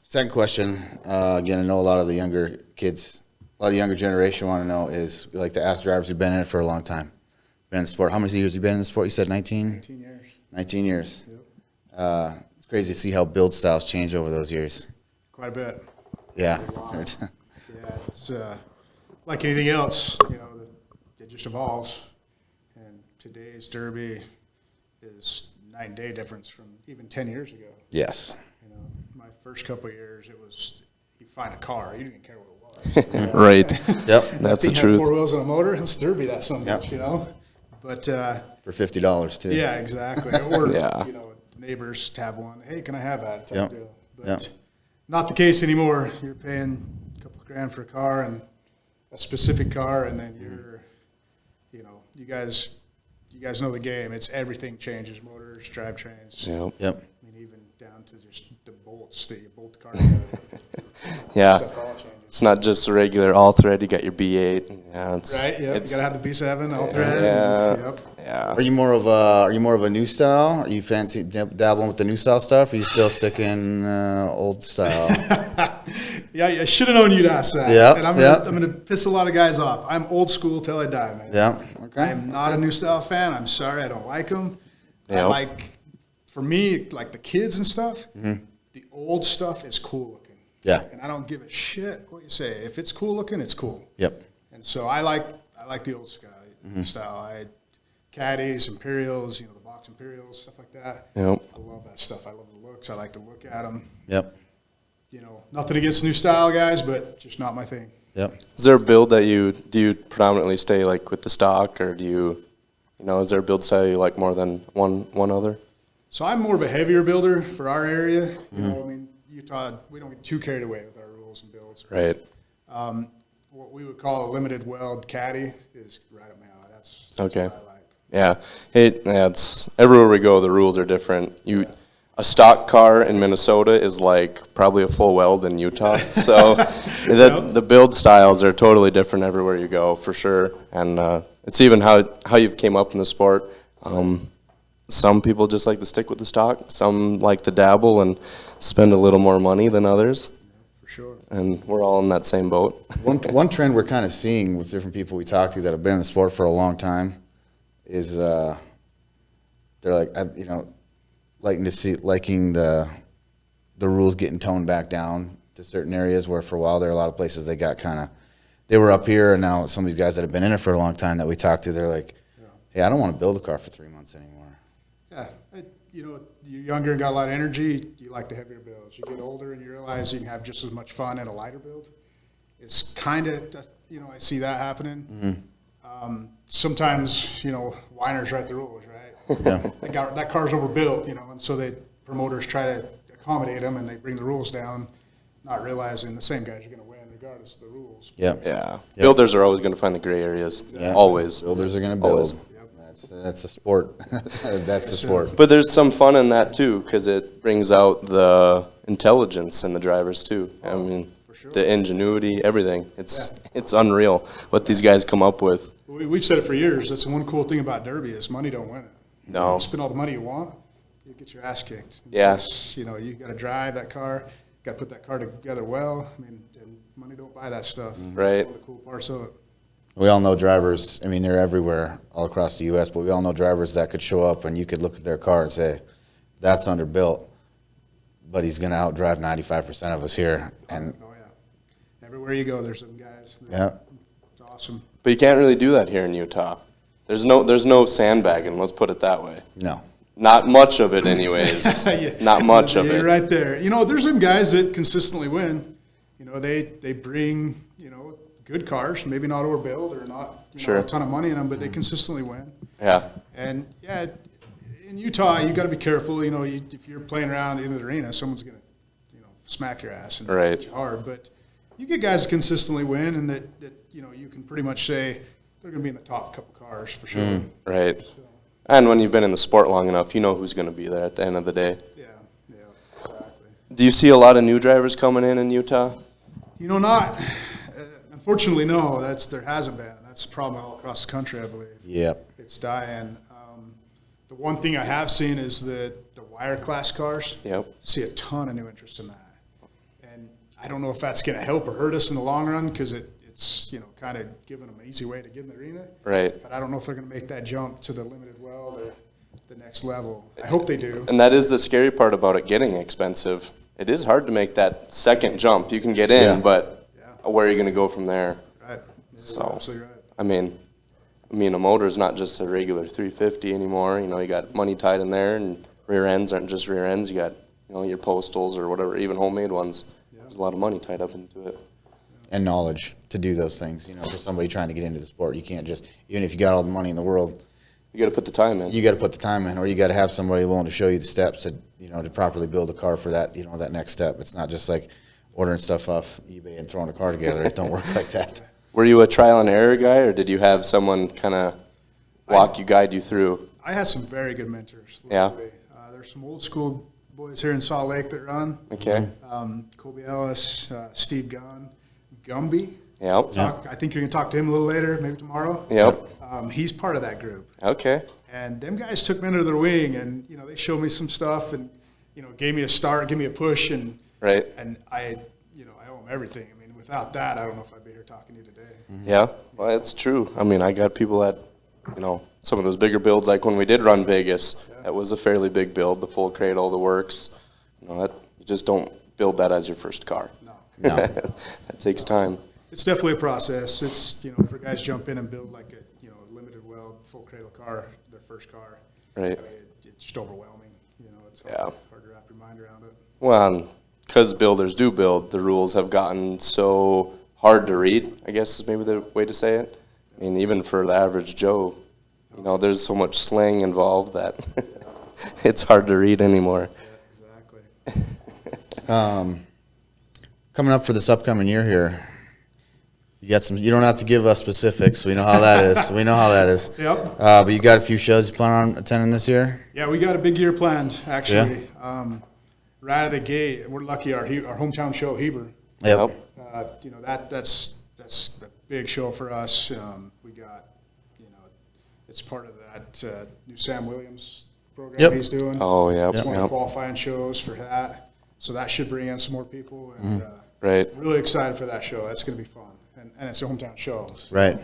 Second question. Again, I know a lot of the younger kids, a lot of the younger generation want to know is, we like to ask drivers who've been in it for a long time. Been in the sport. How many years have you been in the sport? You said 19? 19 years. 19 years. Yep. It's crazy to see how build styles change over those years. Quite a bit. Yeah. Yeah, it's like anything else, it just evolves. And today's Derby is night and day difference from even 10 years ago. Yes. My first couple of years, it was you find a car, you didn't even care what it was. Right. Yep. That's the Had truth. 4 wheels and a motor, it's Derby that so much, But For $50 too. yeah, exactly. Or Yeah. neighbors have one. Hey, can I have that? Type Yep. deal. But Yep. not the case anymore. You're paying a couple of grand for a car and a specific car, and then you're, you guys know the game. It's everything changes: motors, drivetrains. Yep. Yep. I mean, even down to just the bolts that you bolt the car together. Yeah. Stuff all changes. It's not just a regular all thread. You got your B8. Yeah, it's Right. Yep. It's, You gotta have the B7 all thread. Yeah. Yep. yeah. Are you more of a new style? Are you fancy dabbling with the new style stuff? Or are you still sticking old style? Yeah, I should have known you'd ask that. Yep, And I'm gonna piss a lot of guys off. I'm old school till I die, man. Yeah. Okay. I'm not a new style fan. I'm sorry, I don't like them. Yep. For me, like the kids and stuff, the old stuff is cool looking. Yeah. And I don't give a shit what you say. If it's cool looking, it's cool. Yep. And so I like the old style. Caddies, Imperials, the box Imperials, stuff like that. Yep. I love that stuff. I love the looks. I like to look at them. Yep. Nothing against new style guys, but just not my thing. Yep. Is there a build that do you predominantly stay like with the stock, or do you, is there a build style you like more than one other? So I'm more of a heavier builder for our area. Utah, we don't get too carried away with our rules and builds. Right. What we would call a limited weld caddy is right up my alley. That's Okay. what I like. Yeah. It's everywhere we go. The rules are different. A stock car in Minnesota is like probably a full weld in Utah. So the build styles are totally different everywhere you go, for sure. And it's even how you've came up in the sport. Some people just like to stick with the stock. Some like to dabble and spend a little more money than others. For sure. And we're all in that same boat. One trend we're kind of seeing with different people we talk to that have been in the sport for a long time is they're like, liking the rules getting toned back down to certain areas where for a while there are a lot of places they were up here, and now some of these guys that have been in it for a long time that we talk to, they're like, hey, I don't want to build a car for 3 months anymore. Yeah. You're younger and got a lot of energy, you like the heavier builds. You get older and you realize you can have just as much fun in a lighter build. It's kind of, I see that happening. Sometimes, whiners write the rules, right? Yeah. That car's overbuilt, and so promoters try to accommodate them, and they bring the rules down, not realizing the same guys are going to win regardless of the rules. Yep. Yeah. Builders are always going to find the gray areas. Yeah. Always. Builders are going to build. Always. That's the sport. That's the sport. But there's some fun in that too, because it brings out the intelligence in the drivers too. I mean, For sure. the ingenuity, everything. It's unreal what these guys come up with. We've said it for years. That's the one cool thing about Derby is money don't win it. No. You spend all the money you want, you get your ass kicked. Yeah. You got to drive that car, got to put that car together well. And money don't buy that stuff. Right. That's one of the cool parts of it. We all know drivers, they're everywhere all across the U.S., but we all know drivers that could show up and you could look at their car and say, that's underbuilt, but he's going to outdrive 95% of us here. And Oh, yeah. Everywhere you go, there's some guys. yeah, It's awesome. But you can't really do that here in Utah. There's no sandbagging, let's put it that way. no. Not much of it anyways. Not much of You're it. right there. There's some guys that consistently win. They bring, good cars, maybe not overbuilt or not Sure. a ton of money in them, but they consistently win. Yeah. And in Utah, you got to be careful. If you're playing around in the arena, someone's going to, smack your ass and Right. hit you hard. But you get guys that consistently win, and that you can pretty much say they're going to be in the top couple cars for sure. Right. And when you've been in the sport long enough, you know who's going to be there at the end of the day. Yeah, exactly. Do you see a lot of new drivers coming in Utah? Not. Unfortunately, no. There hasn't been. That's a problem all across the country, I believe. Yep. It's dying. The one thing I have seen is the wire class cars. Yep. See a ton of new interest in that. And I don't know if that's going to help or hurt us in the long run because it's kind of giving them an easy way to get in the arena. Right. But I don't know if they're going to make that jump to the limited weld or the next level. I hope they do. And that is the scary part about it getting expensive. It is hard to make that second jump. You can get in, but where are you going to go from there? Right. So, absolutely right. I mean, a motor is not just a regular 350 anymore. You got money tied in there, and rear ends aren't just rear ends. You got, your postals or whatever, even homemade ones. Yeah. There's a lot of money tied up into it. And knowledge to do those things. For somebody trying to get into the sport, you can't just, even if you got all the money in the world, you got to put the time in. You got to put the time in, or you got to have somebody willing to show you the steps to, to properly build a car for that, that next step. It's not just like ordering stuff off eBay and throwing a car together. It don't work like that. Were you a trial and error guy, or did you have someone kind of guide you through? I had some very good mentors. Luckily. Yeah. There's some old school boys here in Salt Lake that run. Okay. Colby Ellis, Steve Gunn, Gumby. Yep. I think you're going to talk to him a little later, maybe tomorrow. Yep. He's part of that group. Okay. And them guys took me under their wing, and they showed me some stuff, and gave me a start, gave me a push, and right. And I owe them everything. I mean, without that, I don't know if I'd be here talking to you today. Yeah, well, that's true. I mean, I got people that, some of those bigger builds, like when we did run Vegas, that was a fairly big build, the full cradle, the works. You just don't build that as your first car. No. That takes time. It's definitely a process. It's, for guys jump in and build like a, limited weld, full cradle car, their first car. Right. I mean, it's just overwhelming. It's hard to wrap your mind around it. Well, because builders do build, the rules have gotten so hard to read, I guess is maybe the way to say it. I mean, even for the average Joe, there's so much slang involved that it's hard to read anymore. Yeah, exactly. Coming up for this upcoming year here, you don't have to give us specifics. We know how that is. Yep. But you got a few shows you plan on attending this year? Yeah, we got a big year planned, actually. Yeah. Right out of the gate, we're lucky our hometown show, Heber. Yep. That's a big show for us. We got, it's part of that new Sam Williams program he's doing. Oh, yeah. It's one of the qualifying shows for that. So that should bring in some more people. And right. Really excited for that show. That's going to be fun. And it's a hometown show. So right.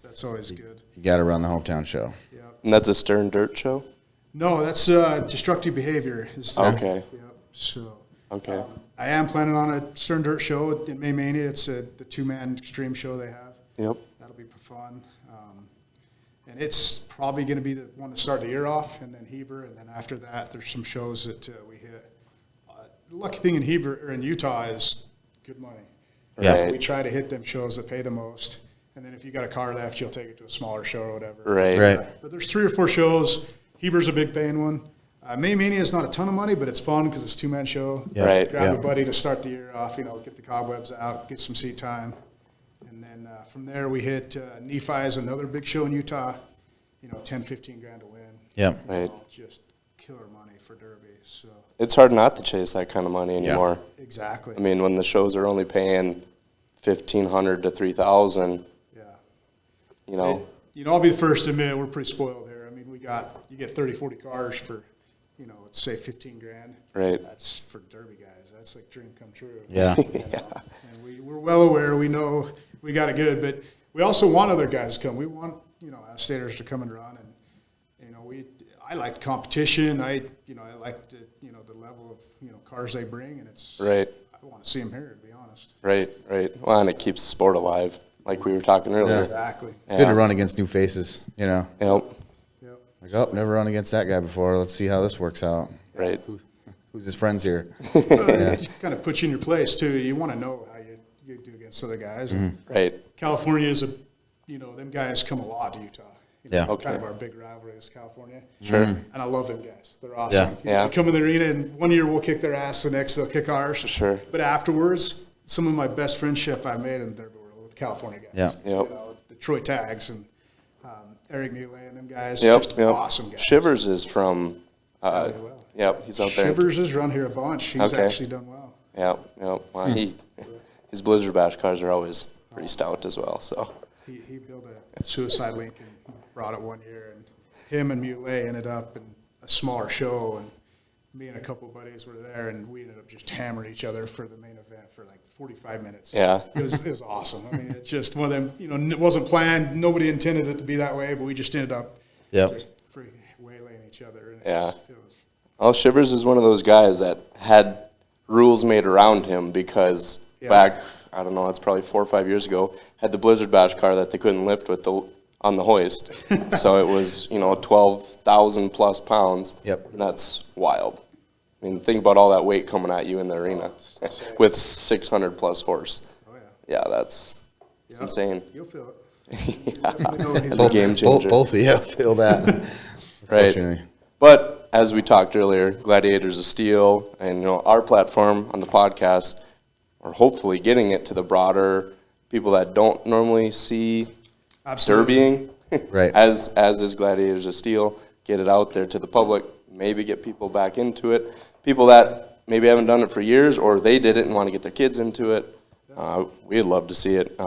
That's always good. You got to run the hometown show. Yep. And that's a Stern Dirt show? No, that's destructive behavior. Okay. Yep. So okay. I am planning on a Stern Dirt show in May Mania. It's the two-man extreme show they have. Yep. That'll be fun. And it's probably going to be the one to start the year off, and then Heber, and then after that, there's some shows that we hit. The lucky thing in Heber or in Utah is good money. Yeah. Right. We try to hit them shows that pay the most, and then if you got a car left, you'll take it to a smaller show or whatever. Right. But there's 3 or 4 shows. Heber's a big paying one. May Mania is not a ton of money, but it's fun because it's a two-man show. Yeah. Right. Grab a buddy to start the year off, get the cobwebs out, get some seat time. And then from there we hit Nephi is another big show in Utah, 10, 15 grand to win. Yeah. Right. Just killer money for Derby. So It's hard not to chase that kind of money anymore. yeah, exactly. I mean, when the shows are only paying $1,500 to $3,000, Yeah. I'll be the first to admit we're pretty spoiled here. I mean, you get 30, 40 cars for, let's say 15 grand. Right. That's for Derby guys. That's like dream come true. Yeah. And we're well aware. We know we got it good, but we also want other guys to come. We want, out-of-staters to come and run. And, I like the competition. I like the level of, cars they bring. And it's, right. I want to see them here, to be honest. Right. Well, and it keeps the sport alive, like we were talking earlier. Yeah. Exactly. Good to run against new faces, Yep. Like, never run against that guy before. Let's see how this works out. Right. Who's his friends here? It kind of puts you in your place, too. You want to know how you do against other guys. Mm-hmm. Right. California is them guys come a lot to Utah. Yeah. Kind of our big rivalry is California. Sure. And I love them guys. They're awesome. Yeah. They come in the arena, and one year we'll kick their ass, the next they'll kick ours. Sure. But afterwards, some of my best friendship I made in Derby were with California guys. Yeah. Yep. The Troy Tags and Eric Muley and them guys. Yep. Just awesome guys. Shivers is from, Really well. yep, he's out there. Shivers has run here a bunch. He's actually done well. Yep. Well, his Blizzard Bash cars are always pretty stout as well, so. He built a Suicide Link and brought it one year, and him and Muley ended up in a smaller show, and me and a couple of buddies were there, and we ended up just hammering each other for the main event for like 45 minutes. Yeah. It was awesome. I mean, it's just one of them, you know, it wasn't planned. Nobody intended it to be that way, but we just ended up just freaking waylaying each other. And Yeah. it was Well, Shivers is one of those guys that had rules made around him because back, I don't know, it's probably 4 or 5 years ago, had the Blizzard Bash car that they couldn't lift with on the hoist. So it was, 12,000 plus pounds. Yep. And that's wild. I mean, think about all that weight coming at you in the arena with 600 plus horse. Oh, yeah. Yeah, it's insane. You'll feel it. It's a game changer. Both of you feel that. Right. Unfortunately. But as we talked earlier, Gladiators of Steel and our platform on the podcast are hopefully getting it to the broader people that don't normally see derbying. Right. As is Gladiators of Steel, get it out there to the public, maybe get people back into it. People that maybe haven't done it for years, or they did it and want to get their kids into it. We'd love to see it.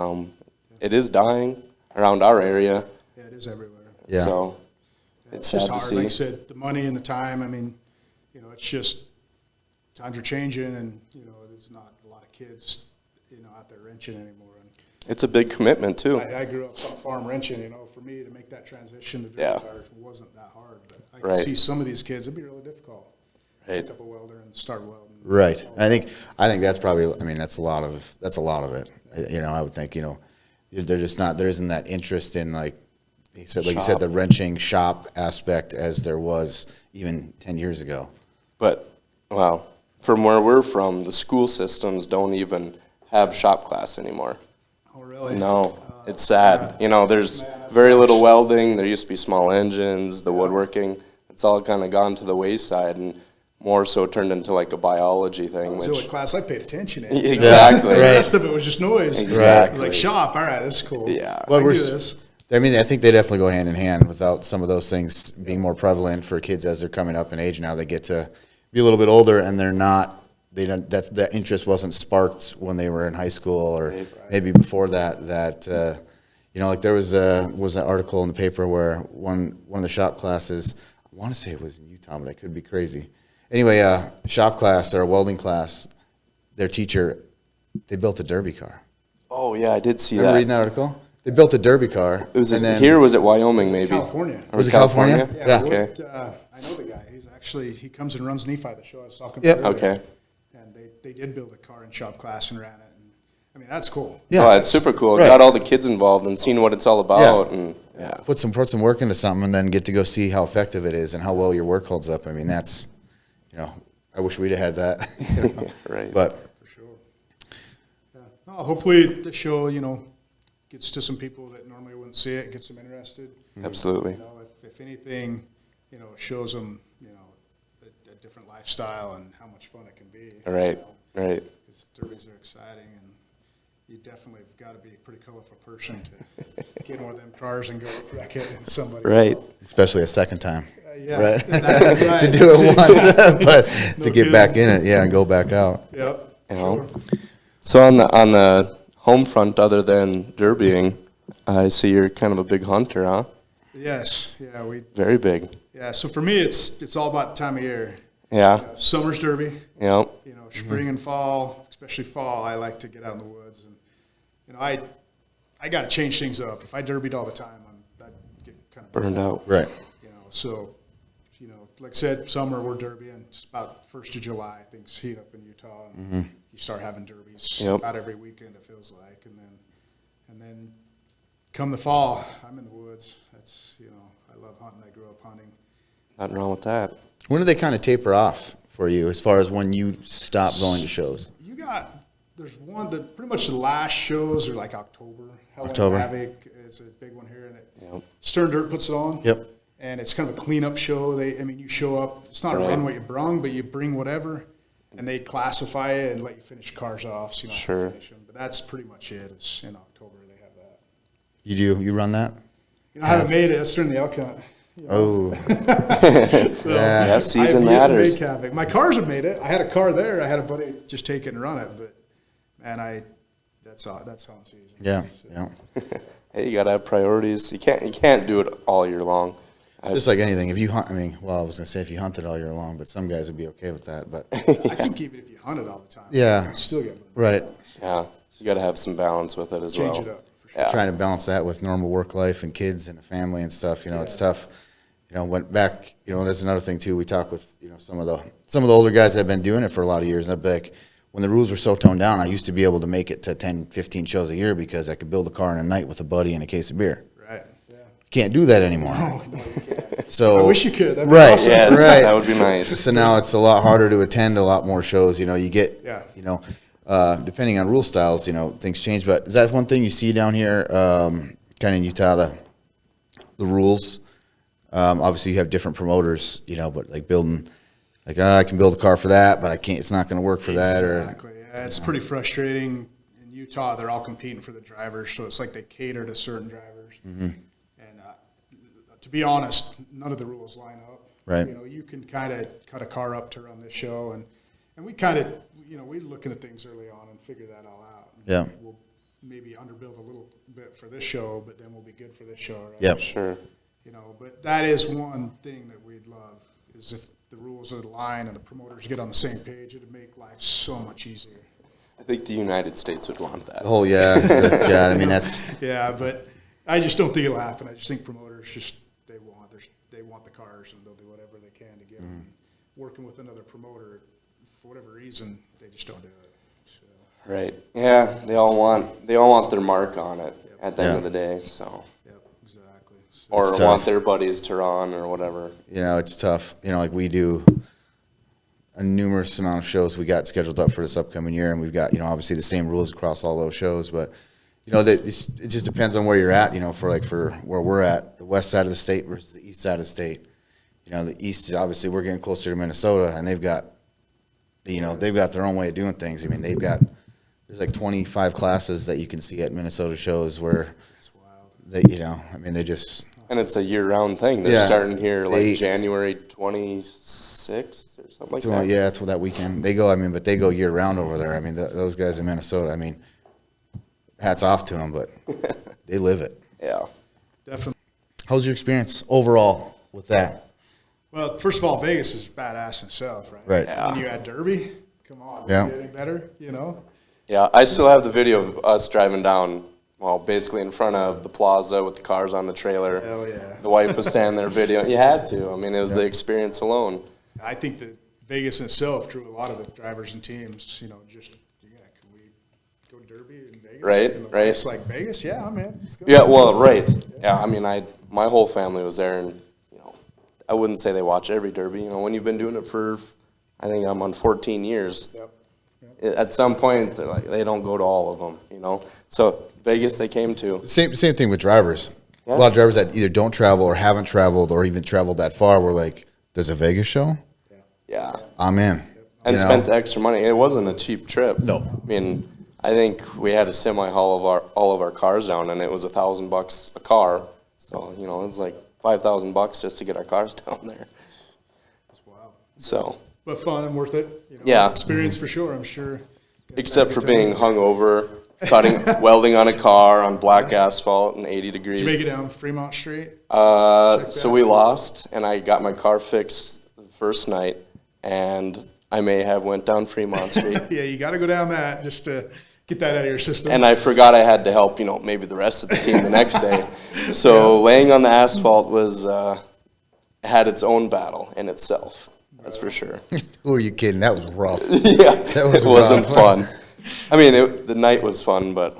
It is dying around our area. Yeah, it is everywhere. Yeah. So it's sad just to hard. see. Like I said, the money and the time, I mean, it's just times are changing, and, there's not a lot of kids, out there wrenching anymore. And It's a big commitment too. I grew up on farm wrenching, for me to make that transition to dirty tires wasn't that hard. But I can see some of these kids, it'd be really difficult. Right. Pick up a welder and start welding. Right. I think that's probably, that's a lot of it. I would think, they're just not, there isn't that interest in like you said, the wrenching shop aspect as there was even 10 years ago. But, wow, from where we're from, the school systems don't even have shop class anymore. Oh, really? No, it's sad. There's very little welding. There used to be small engines, the woodworking. It's all kind of gone to the wayside and more so turned into like a biology thing. So what class I paid attention in. Exactly. The rest of it was just noise. Exactly. Like shop, all right, this is cool. Yeah. I can do this. I think they definitely go hand in hand without some of those things being more prevalent for kids as they're coming up in age now. They get to be a little bit older and that interest wasn't sparked when they were in high school or maybe before that, like there was an article in the paper where one of the shop classes, I want to say it was in Utah, but I could be crazy. Anyway, shop class or a welding class, their teacher, they built a derby car. Oh, yeah, I did see Remember that. reading that article? They built a derby car. Was here or was it Wyoming maybe? California. Was it California? Yeah. Okay. I know the guy. He comes and runs Nephi, the show I was talking Yep. about. Okay. And they did build a car in shop class and ran it. And, that's cool. Yeah. Oh, it's super cool. Right. Got all the kids involved and seen what it's all about. And Put some work into something and then get to go see how effective it is and how well your work holds up. That's, I wish we'd have had that. Right. But For sure. Yeah. No, hopefully the show, gets to some people that normally wouldn't see it, gets them interested. Absolutely. If anything, shows them, a different lifestyle and how much fun it can be. Right. Right. Because derbies are exciting, and you definitely have got to be a pretty colorful person to get in one of them cars and go wreck it and somebody. Right. especially a second time. Yeah. Right. Right. To do it once, but No to get back in it, and go back out. Yep. Sure. So on the home front, other than derbying, I see you're kind of a big hunter, huh? Yes. Yeah. Very big. Yeah. So for me, it's all about the time of year. Yeah. Summer's derby. Yep. Spring and fall, especially fall, I like to get out in the woods, and I got to change things up. If I derbied all the time, I'd get kind of Burned out. Right. So, like I said, summer we're derbying. It's about 1st of July. Things heat up in Utah, and you start having derbies about every weekend. It feels like, and then come the fall, I'm in the woods. That's I love hunting. I grew up hunting. Nothing wrong with that. When do they kind of taper off for you as far as when you stop going to shows? There's one that pretty much the last shows are like October. October. Havoc is a big one here, and Stern Dirt puts it on. Yep. And it's kind of a cleanup show. You show up. It's not a run what you brung, but you bring whatever, and they classify it and let you finish cars off. So you don't have to finish them. But that's pretty much it. It's in October they have that. You run that? I haven't made it. That's during the elk hunt. Oh. So Yeah, season I've yet to matters. make Havoc. My cars have made it. I had a car there. I had a buddy just take it and run it, but man, that's hunting season. Yeah. So, Yeah. Hey, you gotta have priorities. You can't do it all year long. Just like anything, if you hunt, I was gonna say if you hunted all year long, but some guys would be okay with that. But I think even if you hunted all the time. Yeah. You still get Right. Yeah, you got to have some balance with it as change well. it up. For sure. Yeah. Trying to balance that with normal work life and kids and a family and stuff, it's tough. Went back, that's another thing too. We talk with, some of the older guys that have been doing it for a lot of years. And I'd be like, when the rules were so toned down, I used to be able to make it to 10, 15 shows a year because I could build a car in a night with a buddy and a case of beer. Right. Yeah. Can't do that anymore. No, you can't. So I wish you could. That'd be right, awesome. Yes, right. that would be nice. So now it's a lot harder to attend a lot more shows. You get, Yeah. depending on rule styles, things change. But is that one thing you see down here, kind of in Utah, the rules? Obviously, you have different promoters, but like building, like I can build a car for that, but I can't. It's not going to work for that. Exactly. Yeah, it's pretty frustrating. In Utah, they're all competing for the drivers, so it's like they cater to certain drivers. Mm-hmm. And to be honest, none of the rules line up. Right. You can kind of cut a car up to run this show, and we kind of, we're looking at things early on and figure that all out. Yeah. We'll maybe underbuild a little bit for this show, but then we'll be good for this show, right? Yep. Sure. But that is one thing that we'd love, is if the rules of the line and the promoters get on the same page, it'd make life so much easier. I think the United States would want that. Oh yeah, yeah. I mean that's Yeah, but I just don't think it'll happen. I just think promoters they want the cars, and they'll do whatever they can to get them. Working with another promoter, for whatever reason, they just don't do it. So, Right. Yeah, they all want their mark on it at the end Yeah. of the day, so. yep, exactly. So, Or It's want tough. their buddies to run or whatever. it's tough. Like we do a numerous amount of shows we got scheduled up for this upcoming year, and we've got obviously the same rules across all those shows, but it just depends on where you're at. For where we're at, the west side of the state versus the east side of the state. The east is obviously we're getting closer to Minnesota, and they've got their own way of doing things. I mean, there's like 25 classes that you can see at Minnesota shows where it's wild. they just. And it's a year-round thing. They're Yeah. starting here like They- January 26th or something like that. Yeah, that's what that weekend they go. But they go year round over there. Those guys in Minnesota. Hats off to them, but they live it. Yeah. Definitely. How's your experience overall with that? Well, first of all, Vegas is badass in itself, right? Right. Yeah. When you add Derby, come on, Yeah. getting better, Yeah, I still have the video of us driving down, basically in front of the plaza with the cars on the trailer. Hell yeah. The wife was standing there videoing. You had to. It was the experience alone. I think that Vegas in itself drew a lot of the drivers and teams, can we go Derby in Vegas? Right, And the right. wife's like, Vegas? Yeah, I'm in. Let's go. Yeah, well, right. Yeah, my whole family was there, and I wouldn't say they watch every Derby. When you've been doing it for, I think I'm on 14 years. Yep. At some point, they don't go to all of them. So Vegas, they came to. Same thing with drivers. Yeah. A lot of drivers that either don't travel or haven't traveled or even traveled that far were like, "There's a Vegas show? Yeah, I'm in." and spent the extra money. It wasn't a cheap trip. No. I think we had a semi haul all of our cars down, and it was $1,000 a car. So it was like $5,000 just to get our cars down there. That's wild. So, But fun and worth it. Yeah. Experience for sure, I'm sure. except for being hungover, welding on a car on black asphalt in 80 degrees. Did you make it down Fremont Street? So we lost, and I got my car fixed the first night, and I may have went down Fremont Street. Yeah, you got to go down that just to get that out of your system. And I forgot I had to help, maybe the rest of the team the next day. So laying on the asphalt had its own battle in itself. That's for sure. Who are you kidding? That was rough. Yeah, That was it wasn't rough. fun. The night was fun, but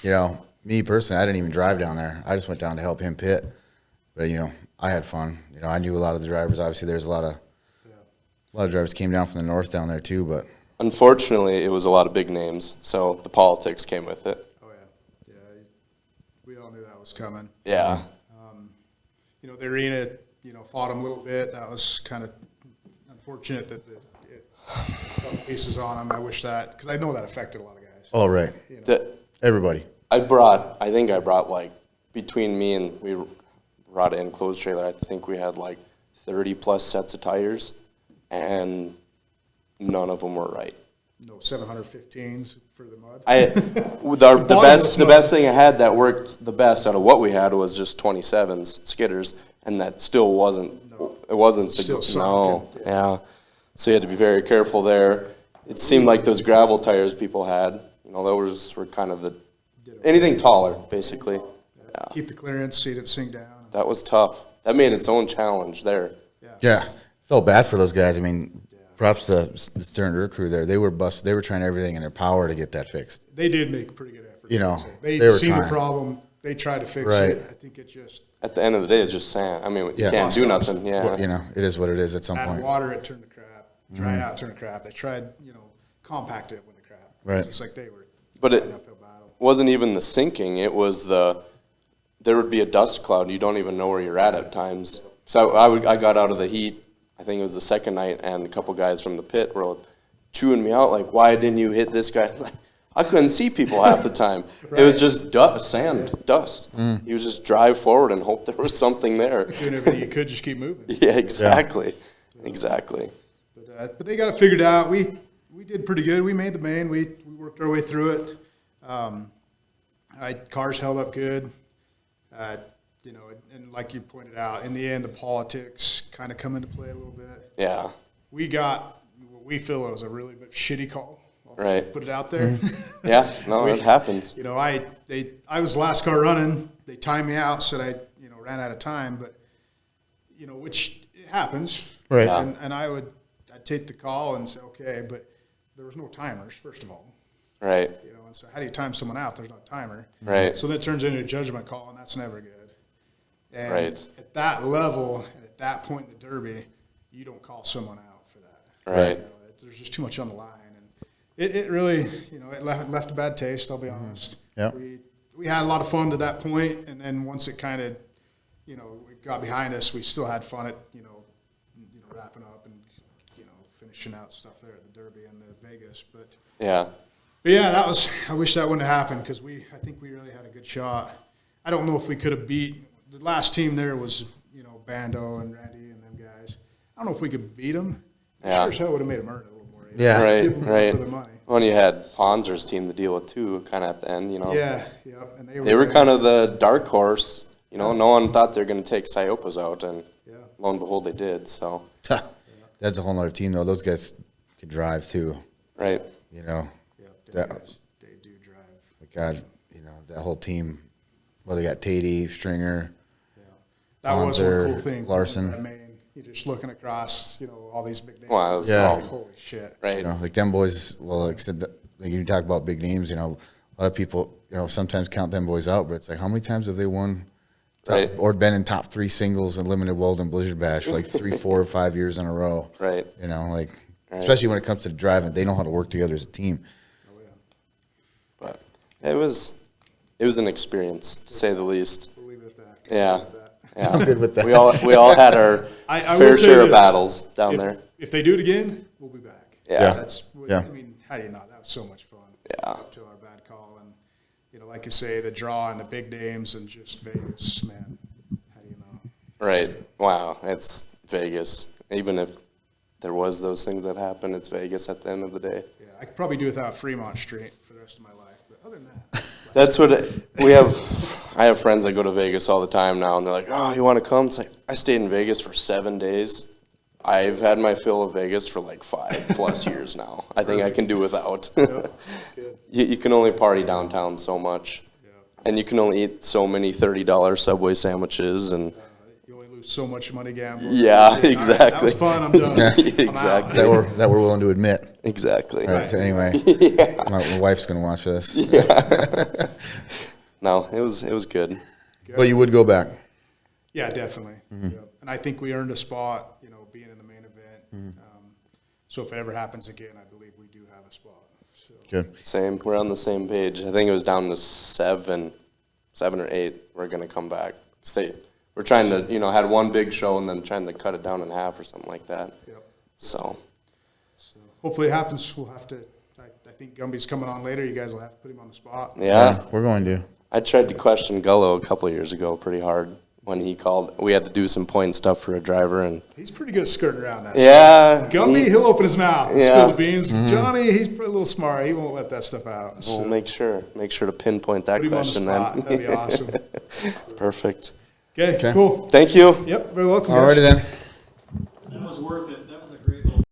Yeah. Me personally, I didn't even drive down there. I just went down to help him pit. But I had fun. I knew a lot of the drivers. Obviously, there's a lot of drivers came down from the north down there too. But unfortunately, it was a lot of big names, so the politics came with it. Oh, yeah. Yeah, we all knew that was coming. Yeah. The arena, fought them a little bit. That was kind of unfortunate that it fell to pieces on them. I wish that, because I know that affected a lot of guys. oh right, everybody. I think I brought between me and we brought an enclosed trailer, I think we had 30 plus sets of tires, and none of them were right. No 715s for the mud. The best thing I had that worked the best out of what we had was just 27s skidders, and that still wasn't. No. It wasn't Still no. sunk. Yeah. So you had to be very careful there. It seemed like those gravel tires people had, those were kind of anything taller, basically. Yeah. Keep the clearance, see it sink down. That was tough. That made its own challenge there. Yeah. Felt bad for those guys. I mean, props to the Stern Dirt crew there. They were trying everything in their power to get that fixed. They did make a pretty good effort. They were seen trying. the problem. They tried to fix Right. it. I think it just At the end of the day, it's just sand. I mean, you can't do nothing. Yeah. It is what it is at some add point. water, it turned to crap. Dry it out, turned to crap. They tried, compact it when the crap. Right. It's like they were But it an uphill battle. wasn't even the sinking. It was there would be a dust cloud. You don't even know where you're at times. So I got out of the heat. I think it was the second night, and a couple guys from the pit were chewing me out, like, why didn't you hit this guy? I couldn't see people half the time. Right. It was just dust. You would just drive forward and hope there was something there. Doing everything you could, just keep moving. Yeah, exactly. Exactly. But they got it figured out. We did pretty good. We made the main. We worked our way through it. Cars held up good. And like you pointed out, in the end, the politics kind of come into play a little bit. Yeah. We got what we feel was a really shitty call. I'll Right. put it out there. Yeah, no, it happens. I was the last car running. They timed me out, said I ran out of time, but which it happens. Right. Yeah. And I'd take the call and say okay, but there was no timers first of all. Right. And so how do you time someone out if there's no timer? Right. So that turns into a judgment call, and that's never good. And Right. at that level and at that point in the Derby, you don't call someone out for that. Right. There's just too much on the line, and it really it left a bad taste. I'll be honest. Yeah. We had a lot of fun to that point, and then once it kind of it got behind us, we still had fun at wrapping up and finishing out stuff there at the Derby and the Vegas, but. Yeah. But yeah, I wish that wouldn't have happened because I think we really had a good shot. I don't know if we could have beat the last team there was, Bando and Randy and them guys. I don't know if we could beat them. Yeah. Sure as hell would have made them earn it a little more. Yeah. Right, Give them right. for their money. When you had Ponzer's team to deal with too, kind of at the end, Yeah, yeah. And They were kind of the dark horse. No one thought they were going to take Siopas out, and lo and behold, they did. So That's a whole other team, though. Those guys could drive, too. right. Yeah, they do drive. God, that whole team. Well, they got Tatey, Stringer. That was Ponzer, one cool thing. Larson. I mean, you're just looking across, all these big names. Wow, it was Yeah. all- Holy shit. right. Like them boys. Well, like I said, like you talk about big names. A lot of people, sometimes count them boys out. But it's like, how many times have they won? Right. Or been in top 3 singles in Limited World and Blizzard Bash for like 3, 4, or 5 years in a row. Right. Like especially when it comes to driving, they know how to work together as a team. Oh, yeah. But it was an experience, to say the least. We'll leave it at that. Yeah. We'll leave it at that. Yeah. I'm good with that. We all had our I fair will say share of this. battles down there. If they do it again, we'll be back. Yeah. That's Yeah. I mean, how do you not? That was so much fun. Yeah. Up to our bad call, and like you say, the draw and the big names and just Vegas, man. How do you know? Right. Wow. It's Vegas. Even if there was those things that happen, it's Vegas at the end of the day. Yeah, I could probably do without Fremont Street for the rest of my life, but other than that, That's what we have. I have friends that go to Vegas all the time now, and they're like, "Oh, you want to come?" It's like, I stayed in Vegas for 7 days. I've had my fill of Vegas for like 5+ years now. I think I can do without. good. You can only party downtown so much, Yeah. and you can only eat so many $30 Subway sandwiches, and You only lose so much money gambling. Yeah, All right, exactly. that was fun. I'm done. I'm Exactly. out. That we're willing to admit. exactly. Right. Anyway, my wife's gonna watch this. No, it was good. But you would go back. Yeah, definitely. Mm-hmm. Yep. And I think we earned a spot, being in the main event. Mm-hmm. So if it ever happens again, I believe we do have a spot. So. Good. Same. We're on the same page. I think it was down to 7 or 8. We're gonna come back. We're trying to, had one big show and then trying to cut it down in half or something like that. Yep. So So hopefully it happens. We'll have to. I think Gumby's coming on later. You guys will have to put him on the spot. yeah, We're going to. I tried to question Gullo a couple of years ago pretty hard when he called. We had to do some point stuff for a driver, and He's pretty good skirting around that. yeah, Gumby, he'll open his mouth and Yeah. spill the beans. Mm-hmm. Johnny, he's a little smart. He won't let that stuff out. So we'll make sure to pinpoint that put him on the question spot. then. That'd be awesome. Perfect. Okay, Okay. cool. Thank you. Yep, very welcome. Alrighty guys. then.